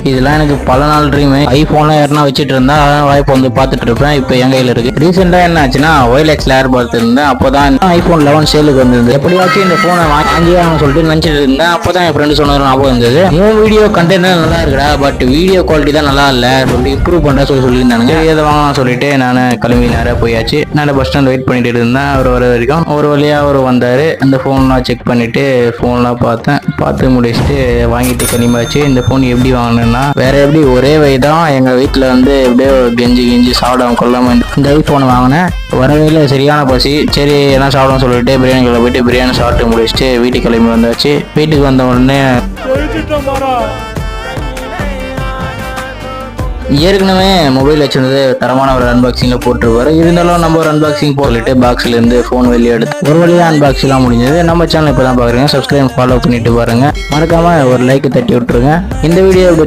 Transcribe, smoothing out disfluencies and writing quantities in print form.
இதெல்லாம் எனக்கு பல நாள் ட்ரீம். ஐபோன்லாம் யாருனா வச்சுட்டு இருந்தா வாய்ப்பு வந்து பார்த்துட்டு இருப்பேன். இப்போ என் கையில் இருக்கு. ரீசெண்டா என்ன ஆச்சுன்னா OLX ஏர் பார்த்துருந்தேன். அப்போதான் ஐபோன் 11 சேலுக்கு வந்திருந்தது. எப்படியாச்சும் இந்த போனை வாங்கியே சொல்லிட்டு நினைச்சிட்டு இருந்தேன். அப்போதான் என் ஃப்ரெண்டு சொன்னது ஞாபகம் இருந்தது. உன் வீடியோ கண்டென்ட் நல்லா இருக்குடா, பட் வீடியோ குவாலிட்டி தான் நல்லா இல்லை, சொல்லி இம்ப்ரூவ் பண்ற சொல்லியிருந்தானுங்க. இதை வாங்கலாம் சொல்லிட்டு நான் கிளம்பி நேராக போயாச்சு. நான் பஸ் ஸ்டாண்ட் வெயிட் பண்ணிட்டு இருந்தேன். அவர் வர வரைக்கும் ஒரு வழியா அவர் வந்தாரு. அந்த போன்லாம் செக் பண்ணிட்டு போன்லாம் பார்த்து முடிச்சுட்டு வாங்கிட்டு கிளம்பியாச்சு. இந்த போன் எப்படி வாங்கினேன்னா வேற எப்படி ஒரே வயதான் எங்க வீட்டுல வந்து எப்படியோ கெஞ்சி சாப்பிடாம கொள்ளாம இந்த ஐபோன் வாங்கினேன். வரவையில சரியான பசி. சரி என்ன சாப்பிடும் சொல்லிட்டு பிரியாணி கடை போயிட்டு பிரியாணி சாப்பிட்டு முடிச்சுட்டு வீட்டுக்கு கிளம்பி வந்தாச்சு. வீட்டுக்கு வந்த உடனே ஏற்கனவே மொபைல் வச்சிருந்தது தரமான ஒரு அன்பாக்சிங்ல போட்டுருவாரு. இருந்தாலும் நம்ம ஒரு அன்பாக்சிங் போட்டுட்டு பாக்ஸ்ல இருந்து போன் வெளியே எடுத்து ஒரு வழியா அன்பாக்சிங்லாம் முடிஞ்சது. நம்ம சேனல் இப்பதான் பாக்குறீங்க, சப்ஸ்கிரைப் ஃபாலோ பண்ணிட்டு பாருங்க. மறக்காம ஒரு லைக் தட்டி விட்டுருங்க. இந்த வீடியோ எப்படி இருக்கு